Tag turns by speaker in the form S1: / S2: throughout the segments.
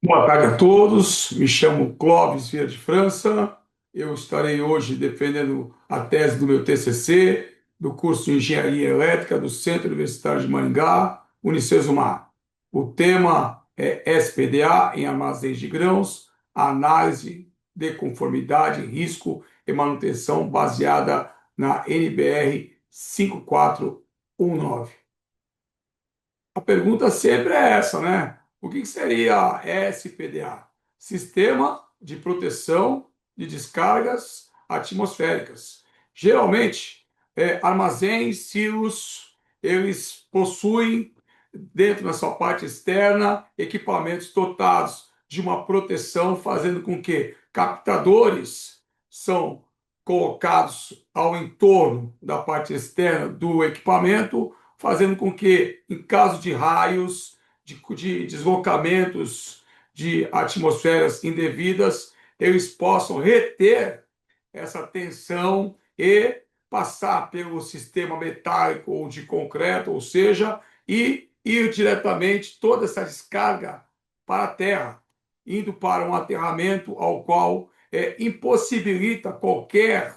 S1: Boa tarde a todos. Me chamo Clóvis Vieira de França. Eu estarei hoje defendendo a tese do meu TCC, do curso de Engenharia Elétrica do Centro Universitário de Maringá, Unicesumar. O tema é SPDA em armazéns de grãos, análise de conformidade, risco e manutenção baseada na NBR 5419. A pergunta sempre é essa, né? O que seria SPDA? Sistema de Proteção de Descargas Atmosféricas. Geralmente, armazéns, silos, eles possuem, dentro da sua parte externa, equipamentos dotados de uma proteção, fazendo com que captadores são colocados ao entorno da parte externa do equipamento, fazendo com que, em caso de raios, de deslocamentos de atmosferas indevidas, eles possam reter essa tensão e passar pelo sistema metálico ou de concreto, ou seja, e ir diretamente toda essa descarga para a terra, indo para um aterramento ao qual impossibilita qualquer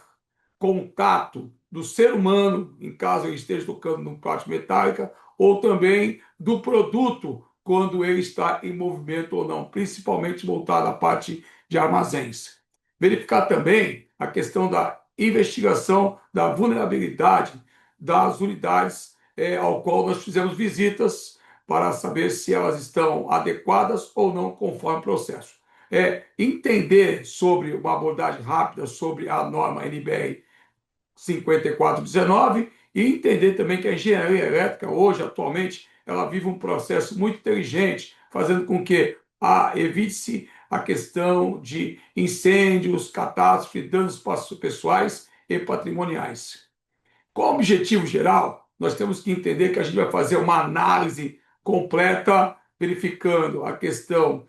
S1: contato do ser humano, em caso ele esteja tocando numa parte metálica, ou também do produto, quando ele está em movimento ou não, principalmente voltado à parte de armazéns. Verificar também a questão da investigação da vulnerabilidade das unidades ao qual nós fizemos visitas para saber se elas estão adequadas ou não conforme o processo. Entender sobre uma abordagem rápida sobre a norma NBR 5419 e entender também que a engenharia elétrica hoje, atualmente, ela vive um processo muito inteligente, fazendo com que evite-se a questão de incêndios, catástrofes, danos pessoais e patrimoniais. Com o objetivo geral, nós temos que entender que a gente vai fazer uma análise completa, verificando a questão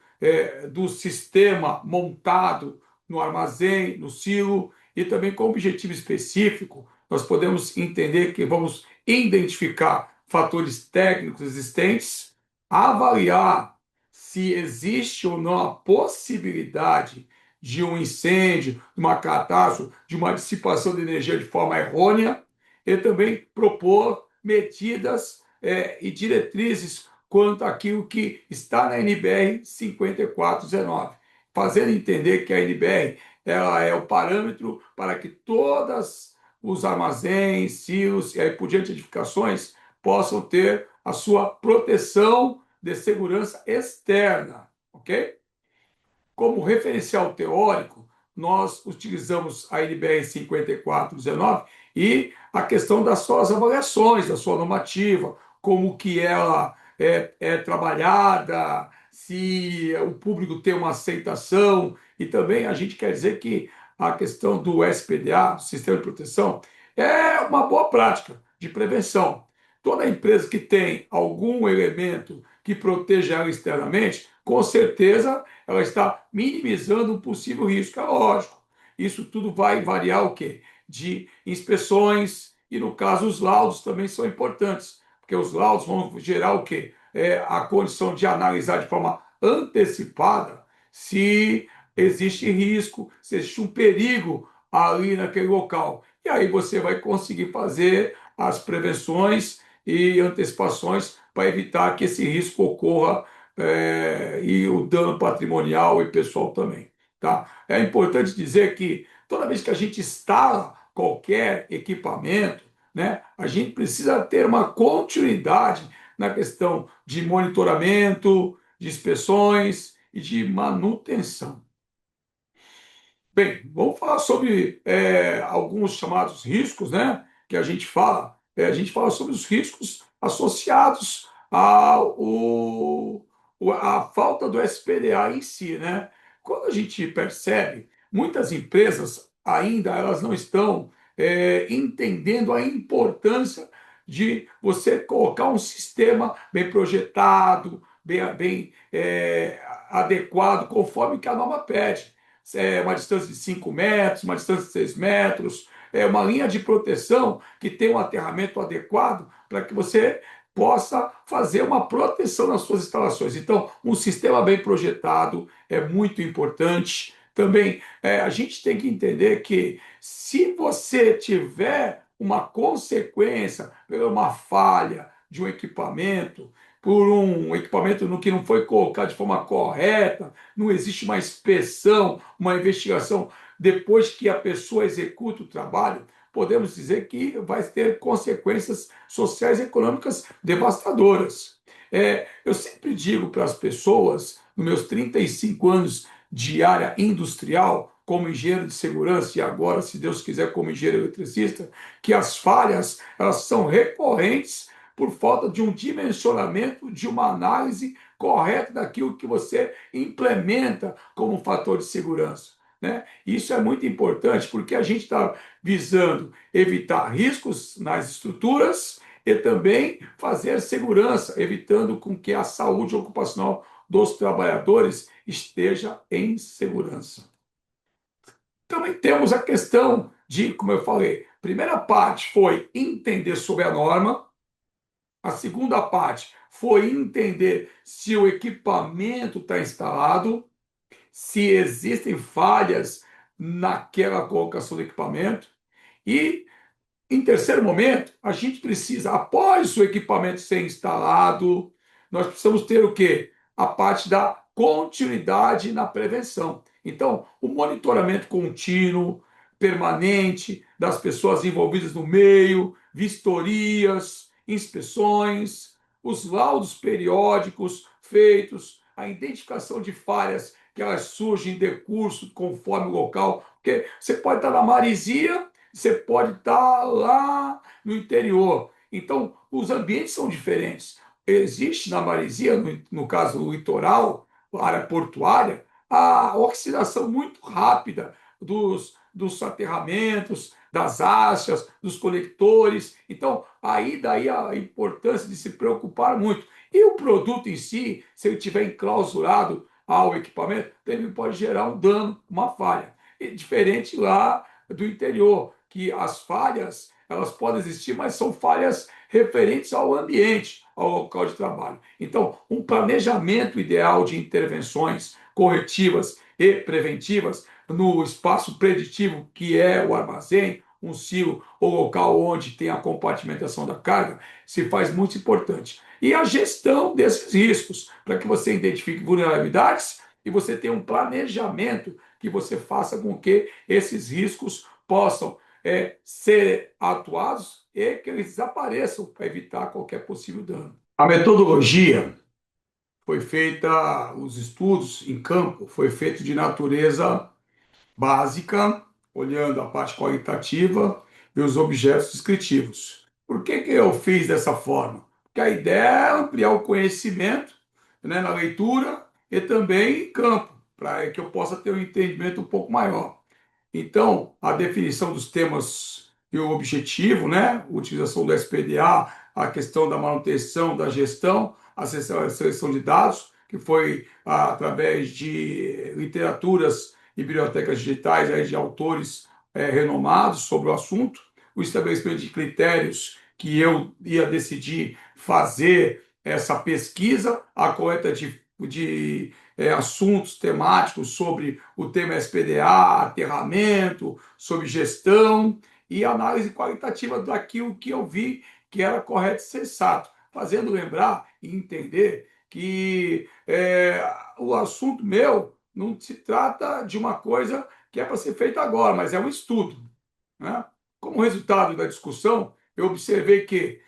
S1: do sistema montado no armazém, no silo, e também com objetivo específico, nós podemos entender que vamos identificar fatores técnicos existentes, avaliar se existe ou não a possibilidade de um incêndio, de uma catástrofe, de uma dissipação de energia de forma errônea, e também propor medidas e diretrizes quanto àquilo que está na NBR 5419, fazendo entender que a NBR ela é o parâmetro para que todos os armazéns, silos e aí por diante edificações possam ter a sua proteção de segurança externa, ok? Como referencial teórico, nós utilizamos a NBR 5419 e a questão das suas avaliações, da sua normativa, como que ela é trabalhada, se o público tem uma aceitação, e também a gente quer dizer que a questão do SPDA, Sistema de Proteção, é uma boa prática de prevenção. Toda empresa que tem algum elemento que proteja ela externamente, com certeza ela está minimizando um possível risco. É lógico. Isso tudo vai variar o quê? De inspeções e, no caso, os laudos também são importantes, porque os laudos vão gerar o quê? A condição de analisar de forma antecipada se existe risco, se existe um perigo ali naquele local. E aí você vai conseguir fazer as prevenções e antecipações para evitar que esse risco ocorra e o dano patrimonial e pessoal também. Tá? É importante dizer que toda vez que a gente instala qualquer equipamento, né, a gente precisa ter uma continuidade na questão de monitoramento, de inspeções e de manutenção. Bem, vamos falar sobre alguns chamados riscos, né? Que a gente fala. A gente fala sobre os riscos associados à falta do SPDA em si, né? Quando a gente percebe, muitas empresas ainda elas não estão entendendo a importância de você colocar um sistema bem projetado, bem adequado, conforme que a norma pede uma distância de 5 metros, uma distância de 6 metros, uma linha de proteção que tem um aterramento adequado para que você possa fazer uma proteção nas suas instalações. Então, um sistema bem projetado é muito importante. Também a gente tem que entender que se você tiver uma consequência, uma falha de um equipamento, por um equipamento no que não foi colocado de forma correta, não existe uma inspeção, uma investigação depois que a pessoa executa o trabalho, podemos dizer que vai ter consequências sociais e econômicas devastadoras. Eu sempre digo para as pessoas, nos meus 35 anos de área industrial, como engenheiro de segurança e agora, se Deus quiser, como engenheiro eletricista, que as falhas elas são recorrentes por falta de um dimensionamento, de uma análise correta daquilo que você implementa como fator de segurança. Né? Isso é muito importante porque a gente está visando evitar riscos nas estruturas e também fazer segurança, evitando com que a saúde ocupacional dos trabalhadores esteja em segurança. Também temos a questão de, como eu falei, a primeira parte foi entender sobre a norma, a segunda parte foi entender se o equipamento está instalado, se existem falhas naquela colocação do equipamento. E, em terceiro momento, a gente precisa, após o equipamento ser instalado, nós precisamos ter o quê? A parte da continuidade na prevenção. Então, o monitoramento contínuo, permanente, das pessoas envolvidas no meio, vistorias, inspeções, os laudos periódicos feitos, a identificação de falhas que elas surgem em decurso conforme o local, porque você pode estar na maresia, você pode estar lá no interior. Então, os ambientes são diferentes. Existe na maresia, no caso do litoral, área portuária, a oxidação muito rápida dos aterramentos, das hastes, dos conectores. Então, aí daí a importância de se preocupar muito. E o produto em si, se ele estiver enclausurado ao equipamento, também pode gerar um dano, uma falha. E diferente lá do interior, que as falhas elas podem existir, mas são falhas referentes ao ambiente, ao local de trabalho. Então, um planejamento ideal de intervenções corretivas e preventivas no espaço preditivo, que é o armazém, um silo ou local onde tem a compartimentação da carga, se faz muito importante. E a gestão desses riscos, para que você identifique vulnerabilidades e você tenha um planejamento que você faça com que esses riscos possam ser atuados e que eles desapareçam para evitar qualquer possível dano. A metodologia foi feita, os estudos em campo foi feito de natureza básica, olhando a parte qualitativa e os objetos descritivos. Por que eu fiz dessa forma? Porque a ideia é ampliar o conhecimento, né, na leitura e também em campo, para que eu possa ter um entendimento um pouco maior. Então, a definição dos temas e o objetivo, né? A utilização do SPDA, a questão da manutenção, da gestão, a seleção de dados, que foi através de literaturas e bibliotecas digitais aí, de autores renomados sobre o assunto, o estabelecimento de critérios que eu ia decidir fazer essa pesquisa, a coleta de assuntos temáticos sobre o tema SPDA, aterramento, sobre gestão e análise qualitativa daquilo que eu vi que era correto e sensato, fazendo lembrar e entender que o assunto meu não se trata de uma coisa que é para ser feita agora, mas é um estudo. Né? Como resultado da discussão, eu observei que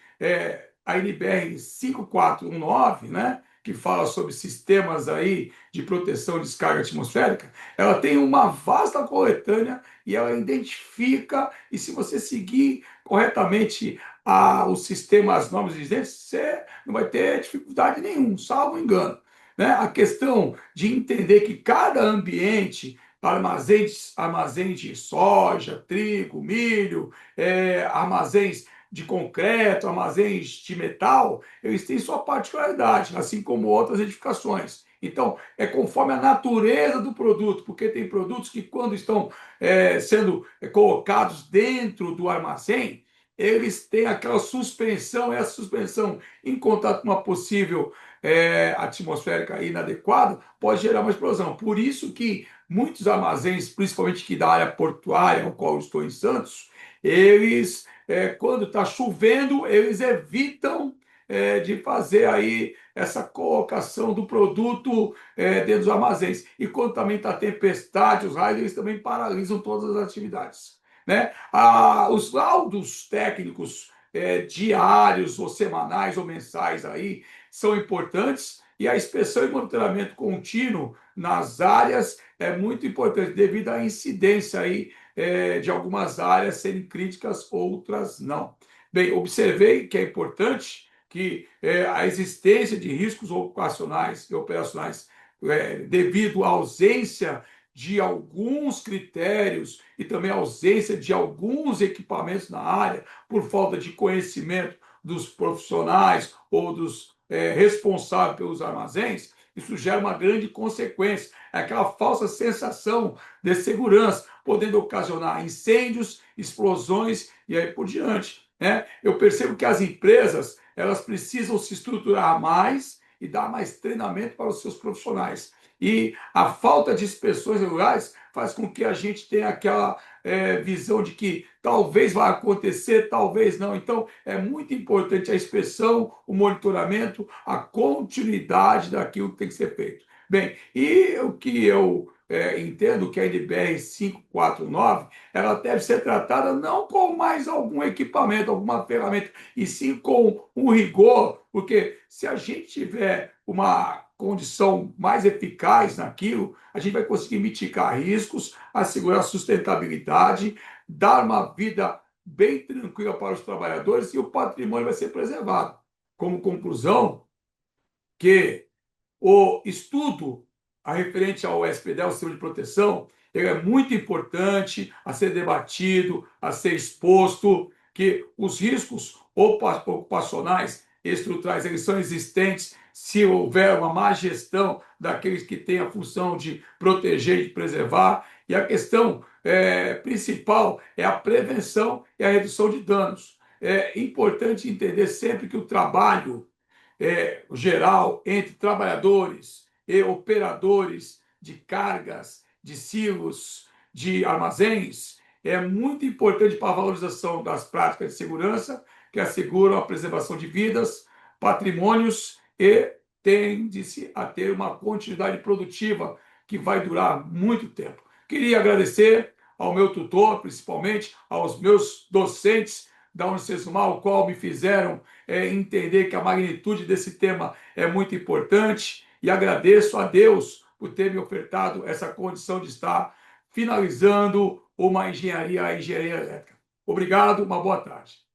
S1: a NBR 5419, né, que fala sobre sistemas aí de proteção de descarga atmosférica, ela tem uma vasta coletânea e ela identifica, e se você seguir corretamente os sistemas, as normas existentes, você não vai ter dificuldade nenhuma, salvo engano. Né? A questão de entender que cada ambiente armazéns de soja, trigo, milho, armazéns de concreto, armazéns de metal, eles têm sua particularidade, assim como outras edificações. Então, é conforme a natureza do produto, porque tem produtos que, quando estão sendo colocados dentro do armazém, eles têm aquela suspensão, essa suspensão em contato com uma possível atmosférica inadequada, pode gerar uma explosão. Por isso que muitos armazéns, principalmente aqui da área portuária, ao qual eu estou em Santos, eles, quando está chovendo, eles evitam de fazer aí essa colocação do produto dentro dos armazéns. E quando também está tempestade, os raios, eles também paralisam todas as atividades, né? Os laudos técnicos diários ou semanais ou mensais aí são importantes e a inspeção e monitoramento contínuo nas áreas é muito importante devido à incidência aí de algumas áreas serem críticas, outras não. Bem, observei que é importante que a existência de riscos ocupacionais e operacionais devido à ausência de alguns critérios e também a ausência de alguns equipamentos na área por falta de conhecimento dos profissionais ou dos responsáveis pelos armazéns, isso gera uma grande consequência, é aquela falsa sensação de segurança, podendo ocasionar incêndios, explosões e aí por diante, né? Eu percebo que as empresas elas precisam se estruturar mais e dar mais treinamento para os seus profissionais. E a falta de inspeções regulares faz com que a gente tenha aquela visão de que talvez vai acontecer, talvez não. Então, é muito importante a inspeção, o monitoramento, a continuidade daquilo que tem que ser feito. Bem, e o que eu entendo que a NBR 549 ela deve ser tratada não com mais algum equipamento, alguma ferramenta, e sim com um rigor, porque se a gente tiver uma condição mais eficaz naquilo, a gente vai conseguir mitigar riscos, assegurar sustentabilidade, dar uma vida bem tranquila para os trabalhadores e o patrimônio vai ser preservado. Como conclusão, que o estudo a referente ao SPDA, o sistema de proteção, ele é muito importante a ser debatido, a ser exposto, que os riscos ocupacionais e estruturais eles são existentes se houver uma má gestão daqueles que têm a função de proteger e de preservar. E a questão principal é a prevenção e a redução de danos. É importante entender sempre que o trabalho geral entre trabalhadores e operadores de cargas, de silos, de armazéns, é muito importante para a valorização das práticas de segurança, que asseguram a preservação de vidas, patrimônios e tende-se a ter uma continuidade produtiva que vai durar muito tempo. Queria agradecer ao meu tutor, principalmente aos meus docentes da Unicesumar, o qual me fizeram entender que a magnitude desse tema é muito importante e agradeço a Deus por ter me ofertado essa condição de estar finalizando a engenharia elétrica. Obrigado, uma boa tarde.